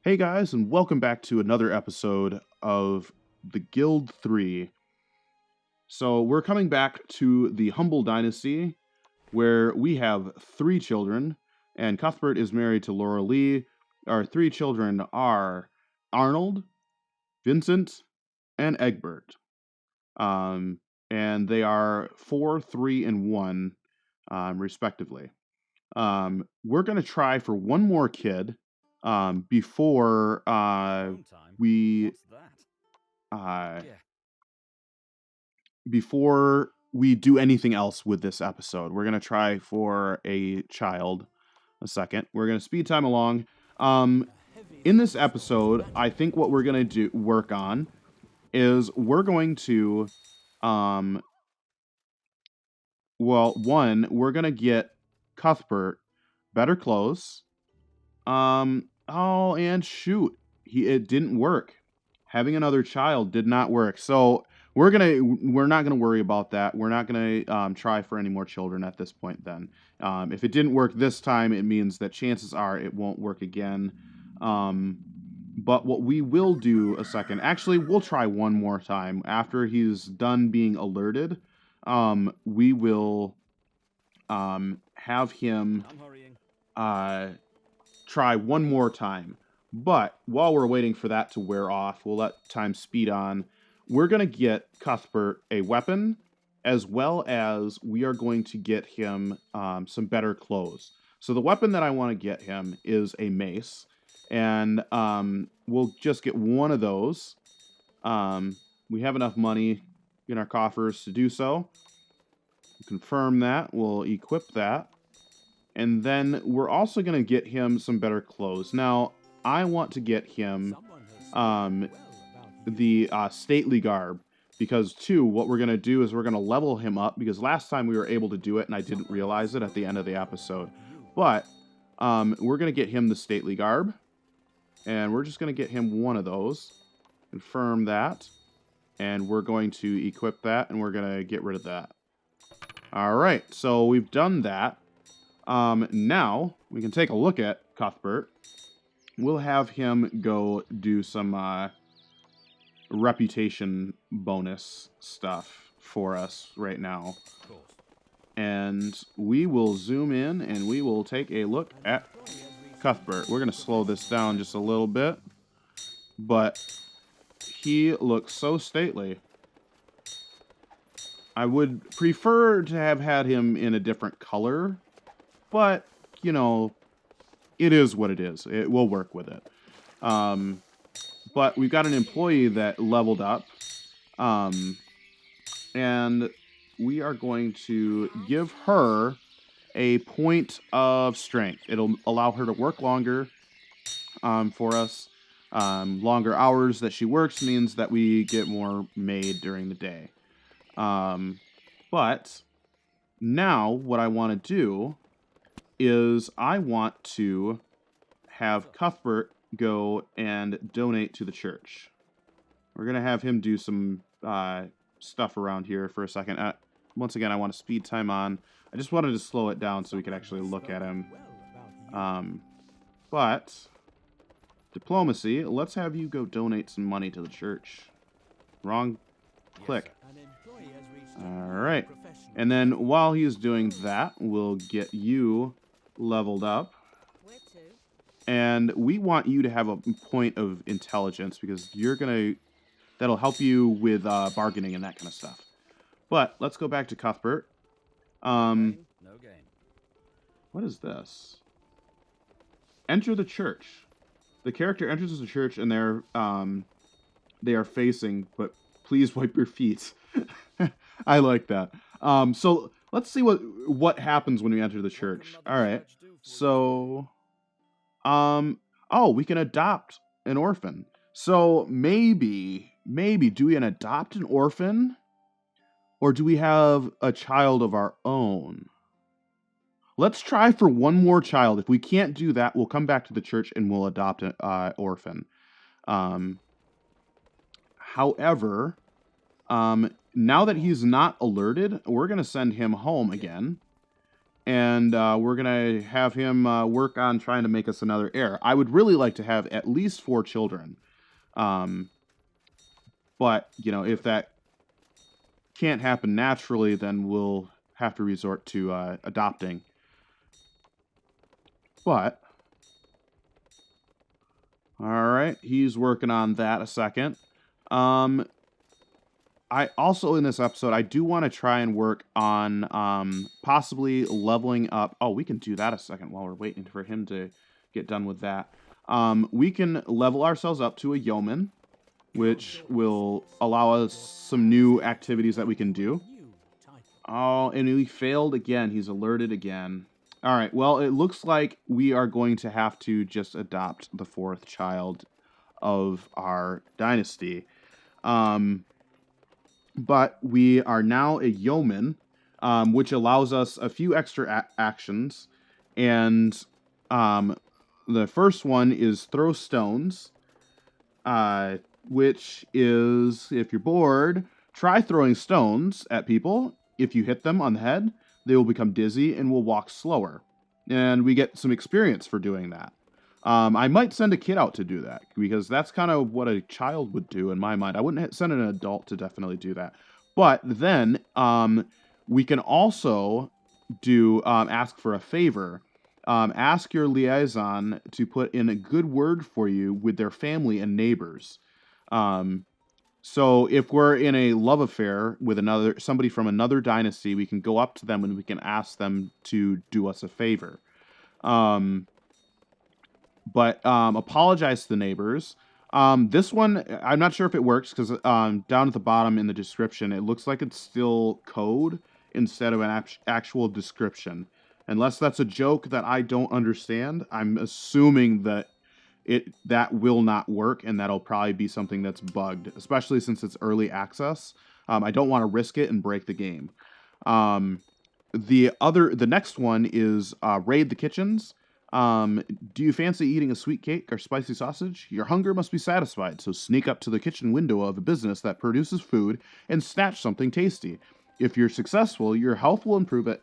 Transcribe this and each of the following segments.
Hey guys, and welcome back to another episode of the Guild 3. So we're coming back to the Humble Dynasty, where we have 3 children, and Cuthbert is married to Laura Lee. Our 3 children are Arnold, Vincent, and Egbert. And they are 4, 3, and 1, respectively. We're going to try for one more kid before we uh, before we do anything else with this episode. We're going to try for a child a second. We're going to speed time along. In this episode, I think what we're going to work on is we're going to we're going to get Cuthbert better clothes. Oh, and shoot, it didn't work. Having another child did not work. So we're not gonna worry about that. We're not gonna try for any more children at this point. Then, if it didn't work this time, it means that chances are it won't work again. But what we will do actually, we'll try one more time after he's done being alerted. We will have him try one more time. But while we're waiting for that to wear off, we'll let time speed on. We're going to get Cuthbert a weapon, as well as we are going to get him some better clothes. So the weapon that I want to get him is a mace, and we'll just get one of those. We have enough money in our coffers to do so. Confirm that. We'll equip that. And then we're also going to get him some better clothes. Now, I want to get him the stately garb. Because, 2, what we're going to do is we're going to level him up. Because last time we were able to do it, and I didn't realize it at the end of the episode. But we're going to get him the stately garb. And we're just going to get him one of those. Confirm that. And we're going to equip that, and we're going to get rid of that. Alright, so we've done that. Now, we can take a look at Cuthbert. We'll have him go do some reputation bonus stuff for us right now. And we will zoom in and we will take a look at Cuthbert. We're going to slow this down just a little bit. But he looks so stately. I would prefer to have had him in a different color. But, you know, it is what it is. We'll work with it. But we've got an employee that leveled up. And we are going to give her a point of strength. It'll allow her to work longer for us. Longer hours that she works means that we get more made during the day. But now what I want to do is I want to have Cuthbert go and donate to the church. We're going to have him do some stuff around here for a second. Once again, I want to speed time on. I just wanted to slow it down so we could actually look at him. But diplomacy, let's have you go donate some money to the church. Wrong click. Alright. And then while he's doing that, we'll get you leveled up. And we want you to have a point of intelligence because that'll help you with bargaining and that kind of stuff. But let's go back to Cuthbert. What is this? Enter the church. The character enters the church and they are facing, but please wipe your feet. I like that. So let's see what happens when we enter the church. All right. So, we can adopt an orphan. So maybe do we adopt an orphan, or do we have a child of our own? Let's try for one more child. If we can't do that, we'll come back to the church and we'll adopt an orphan. However, now that he's not alerted, we're going to send him home again. and we're going to have him work on trying to make us another heir. I would really like to have at least 4 children. But, you know, if that can't happen naturally, then we'll have to resort to adopting. But, all right, he's working on that a second. I also, in this episode, I do want to try and work on possibly leveling up. Oh, we can do that a second while we're waiting for him to get done with that. We can level ourselves up to a yeoman, which will allow us some new activities that we can do. Oh, and he failed again. He's alerted again. All right, well, it looks like we are going to have to just adopt the 4th child of our dynasty. But we are now a yeoman, which allows us a few extra actions. And the first one is throw stones, which is, if you're bored, try throwing stones at people. If you hit them on the head, they will become dizzy and will walk slower. And we get some experience for doing that. I might send a kid out to do that, because that's kind of what a child would do in my mind. I wouldn't send an adult to definitely do that. But then we can also do ask for a favor. Ask your liaison to put in a good word for you with their family and neighbors. So if we're in a love affair with somebody from another dynasty, we can go up to them and we can ask them to do us a favor. But apologize to the neighbors. This one, I'm not sure if it works, because down at the bottom in the description, it looks like it's still code instead of an actual description. Unless that's a joke that I don't understand, I'm assuming that that will not work, and that'll probably be something that's bugged, especially since it's early access. I don't want to risk it and break the game. The next one is raid the kitchens. Do you fancy eating a sweet cake or spicy sausage? Your hunger must be satisfied, so sneak up to the kitchen window of a business that produces food and snatch something tasty. If you're successful, your health will improve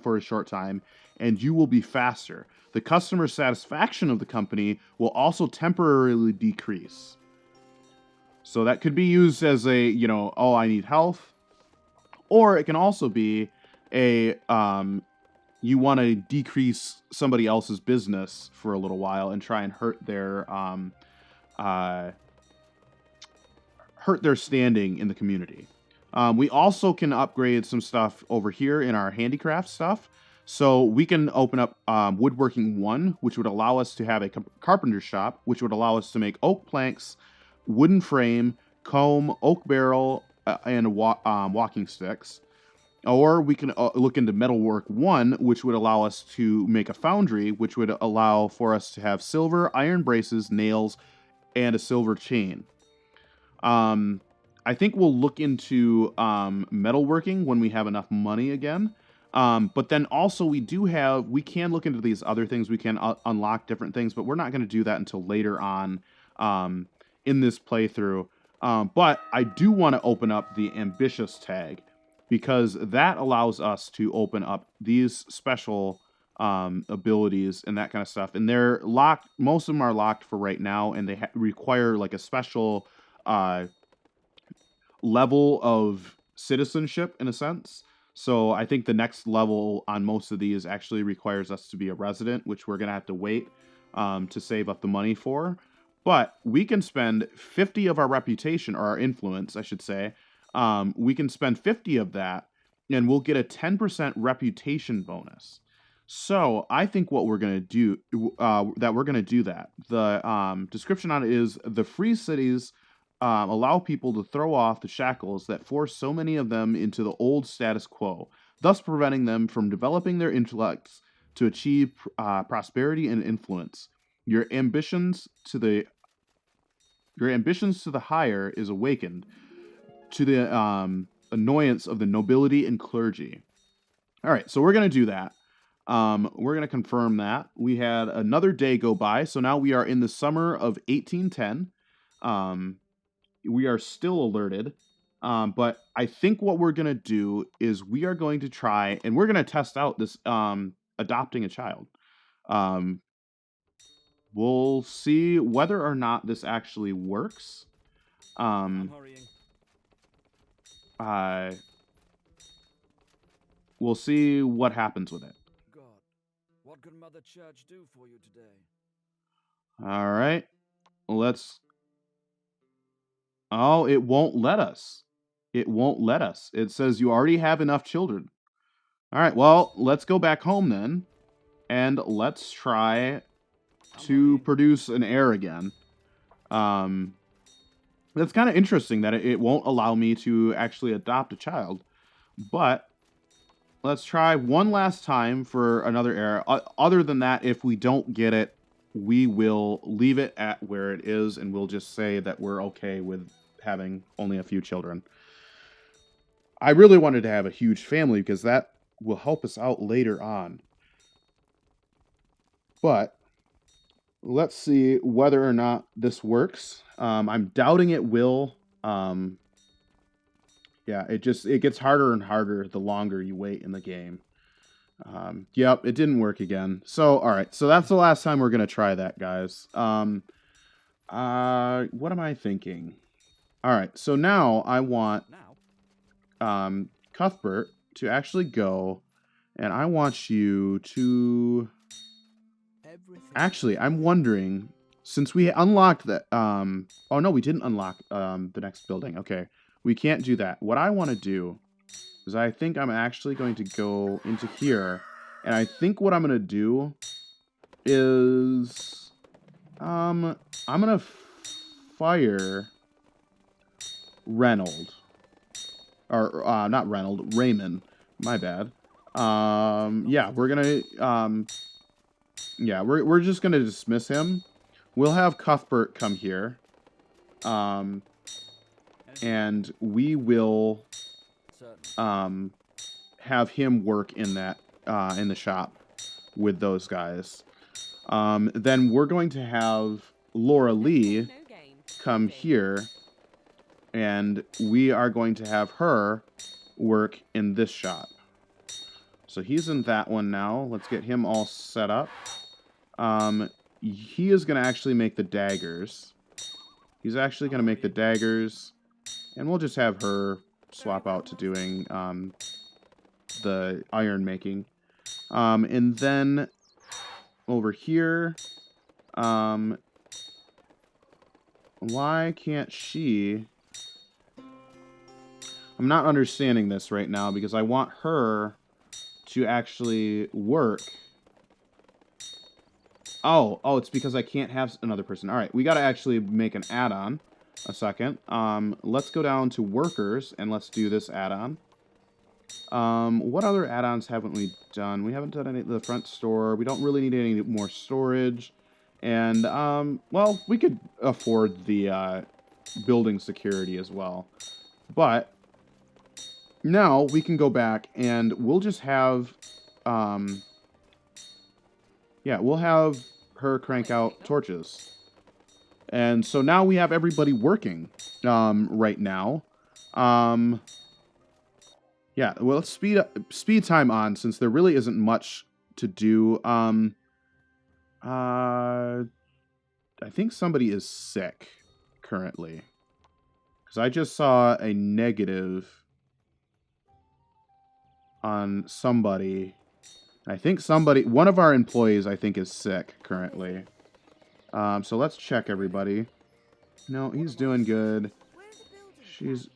for a short time, and you will be faster. The customer satisfaction of the company will also temporarily decrease. So that could be used as a, you know, oh, I need health. Or it can also be a, you want to decrease somebody else's business for a little while and try and hurt their standing in the community. We also can upgrade some stuff over here in our handicraft stuff. So we can open up Woodworking 1, which would allow us to have a carpenter shop, which would allow us to make oak planks, wooden frame, comb, oak barrel, and walking sticks. Or we can look into Metalwork 1, which would allow us to make a foundry, which would allow for us to have silver, iron braces, nails, and a silver chain. I think we'll look into metalworking when we have enough money again. But then also we can look into these other things. We can unlock different things, but we're not going to do that until later on in this playthrough. But I do want to open up the ambitious tag, because that allows us to open up these special abilities and that kind of stuff. And they're locked. Most of them are locked for right now, and they require like a special level of citizenship in a sense. So I think the next level on most of these actually requires us to be a resident, which we're going to have to wait to save up the money for. But we can spend 50 of our reputation, or our influence, I should say. We can spend 50 of that, and we'll get a 10% reputation bonus. So I think what we're going to do, The description on it is: the free cities allow people to throw off the shackles that force so many of them into the old status quo, thus preventing them from developing their intellects to achieve prosperity and influence. Your ambitions to the higher is awakened, to the annoyance of the nobility and clergy. All right, so we're going to do that. We're going to confirm that. We had another day go by, so now we are in the summer of 1810. We are still alerted. But I think what we're going to do is we are going to try, and we're going to test out this adopting a child. Um, we'll see whether or not this actually works. We'll see what happens with it. God, what can Mother Church do for you today? All right, let's. Oh, it won't let us. It won't let us. It says you already have enough children. All right, well, let's go back home then, and let's try to produce an heir again. That's kind of interesting that it won't allow me to actually adopt a child. But let's try one last time for another heir. Other than that, if we don't get it, we will leave it at where it is, and we'll just say that we're okay with having only a few children. I really wanted to have a huge family because that will help us out later on. But let's see whether or not this works. I'm doubting it will. Yeah, it gets harder and harder the longer you wait in the game. Yep, it didn't work again. So, all right. So that's the last time we're going to try that, guys. What am I thinking? All right. So now I want Cuthbert to actually go, and I want you to... Actually, I'm wondering, since we unlocked that... Oh, no, we didn't unlock the next building. Okay, we can't do that. What I want to do is I think I'm actually going to go into here, and I think what I'm going to do is... I'm going to fire Reynold. Or, not Reynold, Raymond. My bad. Yeah, we're going to... yeah, we're just going to dismiss him. We'll have Cuthbert come here. And we will have him work in that in the shop with those guys. Then we're going to have Laura Lee come here, and we are going to have her work in this shop. So he's in that one now. Let's get him all set up. He is going to actually make the daggers. He's actually going to make the daggers, and we'll just have her swap out to doing the iron making. And then over here, why can't she... I'm not understanding this right now because I want her to actually work. Oh, it's because I can't have another person. All right, we got to actually make an add-on. A second. Let's go down to workers and let's do this add-on. What other add-ons haven't we done? We haven't done any of the front store. We don't really need any more storage. And, well, we could afford the building security as well. But now we can go back and we'll just have, yeah, we'll have her crank out torches. And so now we have everybody working right now. Yeah, well, let's speed time on since there really isn't much to do. I think somebody is sick currently. Because I just saw a negative on somebody. I think one of our employees, I think, is sick currently. So let's check everybody. No, he's doing good.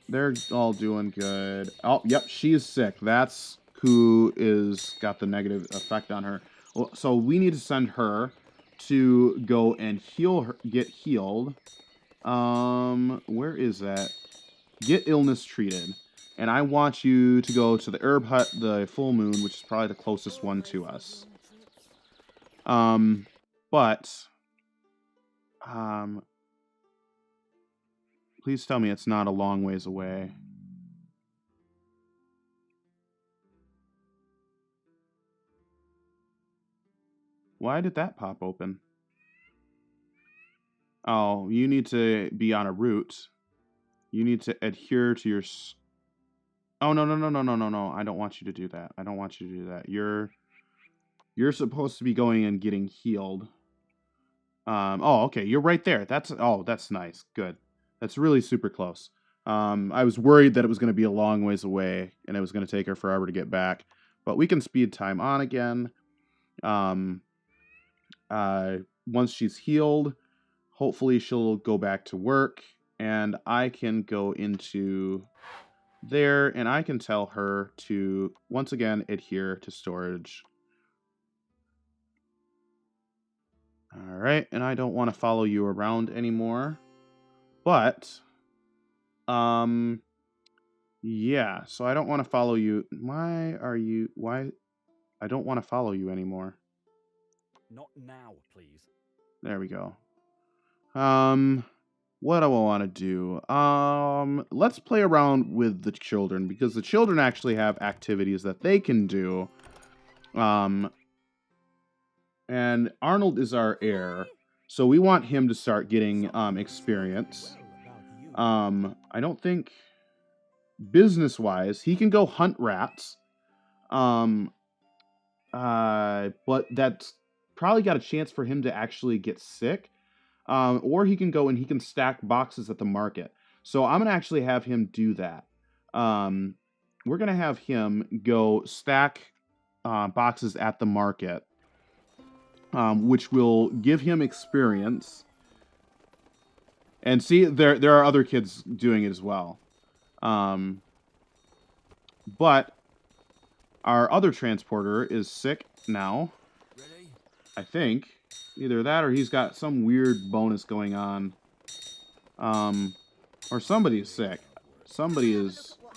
They're all doing good. Oh, yep, she's sick. That's who got the negative effect on her. Well, so we need to send her to go and heal her, get healed. Where is that? Get illness treated. And I want you to go to the herb hut, the full moon, which is probably the closest one to us. Please tell me it's not a long ways away. Why did that pop open? Oh, you need to be on a route. You need to adhere to your... Oh, no, no, no, no, no, no, no. I don't want you to do that. I don't want you to do that. You're supposed to be going and getting healed. Oh, okay. You're right there. That's nice. Good. That's really super close. I was worried that it was going to be a long ways away and it was going to take her forever to get back. But we can speed time on again. Once she's healed, hopefully she'll go back to work and I can go into there and I can tell her to once again adhere to storage. All right, and I don't want to follow you around anymore. But yeah, so I don't want to follow you. Why I don't want to follow you anymore. Not now, please. There we go. What do I want to do? Let's play around with the children because the children actually have activities that they can do. And Arnold is our heir, so we want him to start getting experience. I don't think business-wise he can go hunt rats. But that's probably got a chance for him to actually get sick. Or he can go and he can stack boxes at the market. So I'm going to actually have him do that. We're going to have him go stack boxes at the market, which will give him experience. And see, there are other kids doing it as well. But our other transporter is sick now. Ready? I think. Either that or he's got some weird bonus going on. Or somebody is sick. Somebody is... I am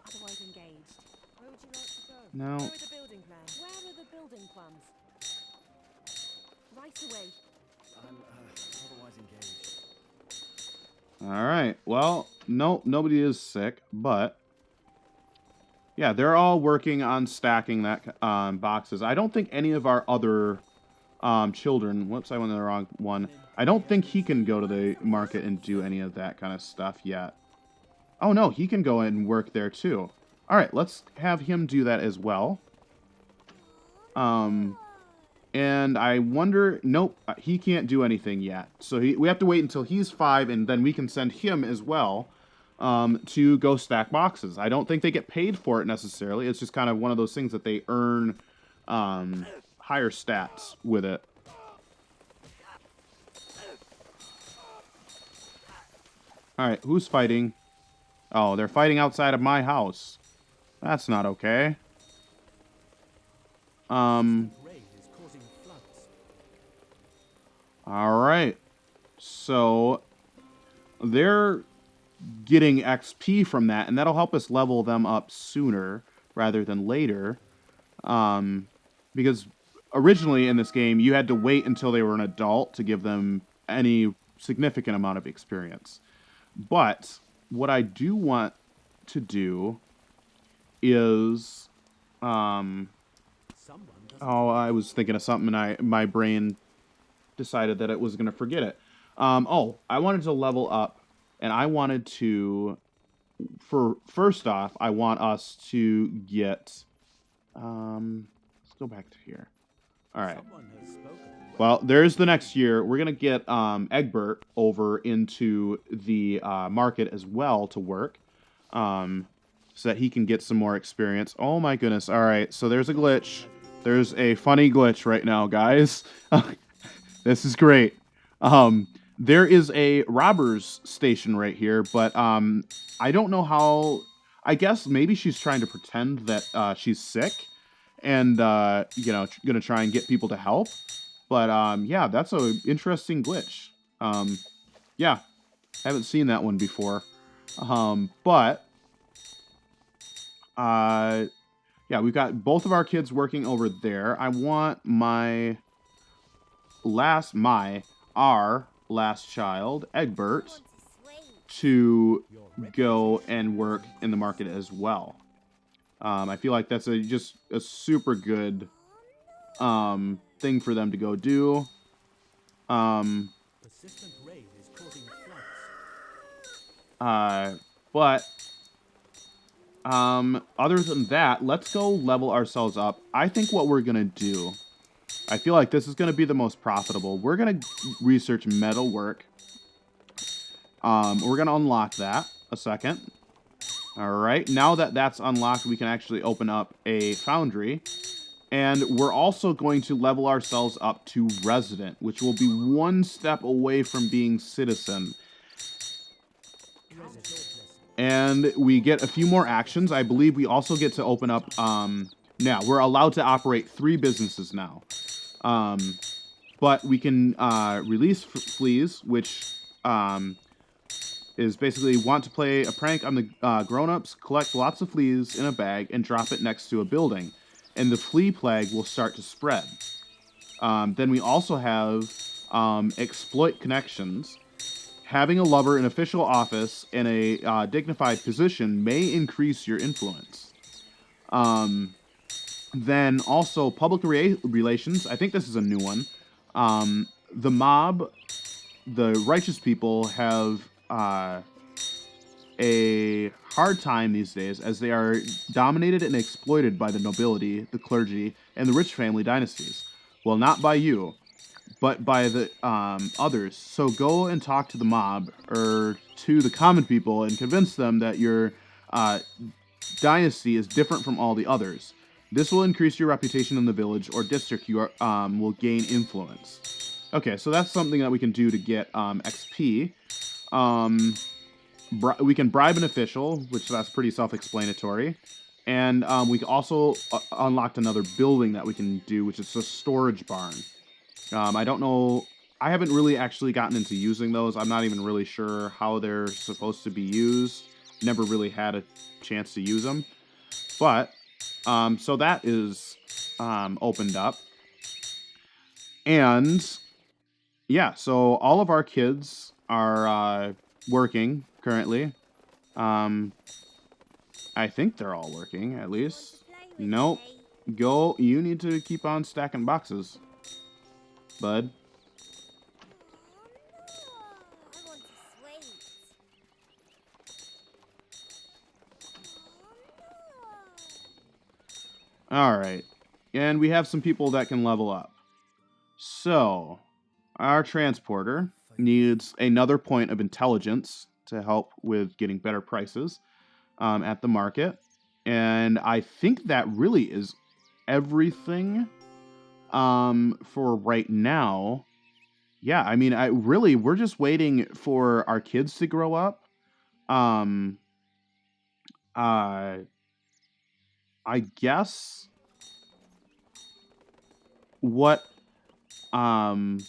otherwise engaged. Where would you like to go? No. Where are the building plans? Where are the building plans? Right away. I'm otherwise engaged. Alright. Well, no, nobody is sick, but... Yeah, they're all working on stacking that boxes. I don't think any of our other children... Whoops, I went in the wrong one. I don't think he can go to the market and do any of that kind of stuff yet. Oh, no, he can go and work there, too. Alright, let's have him do that as well. And I wonder... Nope, he can't do anything yet. So we have to wait until he's 5, and then we can send him as well to go stack boxes. I don't think they get paid for it necessarily. It's just kind of one of those things that they earn higher stats with it. Alright, who's fighting? Oh, they're fighting outside of my house. That's not okay. Alright. So, they're getting XP from that, and that'll help us level them up sooner rather than later. Because originally in this game, you had to wait until they were an adult to give them any significant amount of experience. But what I do want to do is... oh, I was thinking of something and my brain decided that it was going to forget it. Oh, I wanted to level up, and I wanted to... First off, I want us to get... let's go back to here. Alright. Well, there's the next year. We're going to get Egbert over into the market as well to work. So that he can get some more experience. Oh my goodness. Alright, so there's a glitch. There's a funny glitch right now, guys. This is great. There is a robber's station right here, but I don't know how... I guess maybe she's trying to pretend that she's sick and, you know, going to try and get people to help. But, yeah, that's an interesting glitch. Yeah, haven't seen that one before. But, yeah, we've got both of our kids working over there. I want our last child, Egbert, to go and work in the market as well. I feel like that's just a super good thing for them to go do. But other than that, let's go level ourselves up. I think what we're gonna do, I feel like this is gonna be the most profitable. We're gonna research metalwork. We're gonna unlock that a second. All right, now that that's unlocked, we can actually open up a foundry. And we're also going to level ourselves up to resident, which will be one step away from being citizen. And we get a few more actions. I believe we also get to open up, now, we're allowed to operate 3 businesses now. But we can release fleas, which is basically want to play a prank on the grown-ups, collect lots of fleas in a bag, and drop it next to a building. And the flea plague will start to spread. Then we also have exploit connections. Having a lover in official office in a dignified position may increase your influence. Then also public relations. I think this is a new one. The mob, the righteous people, have a hard time these days as they are dominated and exploited by the nobility, the clergy, and the rich family dynasties. Well, not by you, but by the others. So go and talk to the mob or to the common people and convince them that your dynasty is different from all the others. This will increase your reputation in the village or district. You will gain influence. Okay, so that's something that we can do to get XP. We can bribe an official, which that's pretty self-explanatory. And we also unlocked another building that we can do, which is a storage barn. I don't know. I haven't really actually gotten into using those. I'm not even really sure how they're supposed to be used. Never really had a chance to use them. But, so that is opened up. And, yeah, so all of our kids are working currently. I think they're all working, at least. Nope. Go. You need to keep on stacking boxes, bud. Alright. And we have some people that can level up. So, our transporter needs another point of intelligence to help with getting better prices at the market. And I think that really is everything for right now. Yeah, I mean, we're just waiting for our kids to grow up. I guess what I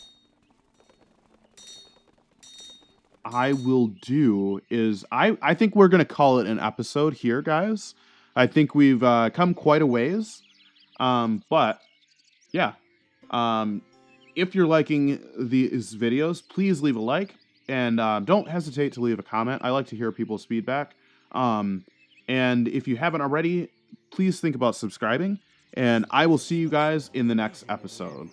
will do is I think we're gonna call it an episode here, guys. I think we've come quite a ways. But yeah, if you're liking these videos, please leave a like and don't hesitate to leave a comment. I like to hear people's feedback. And if you haven't already, please think about subscribing. And I will see you guys in the next episode.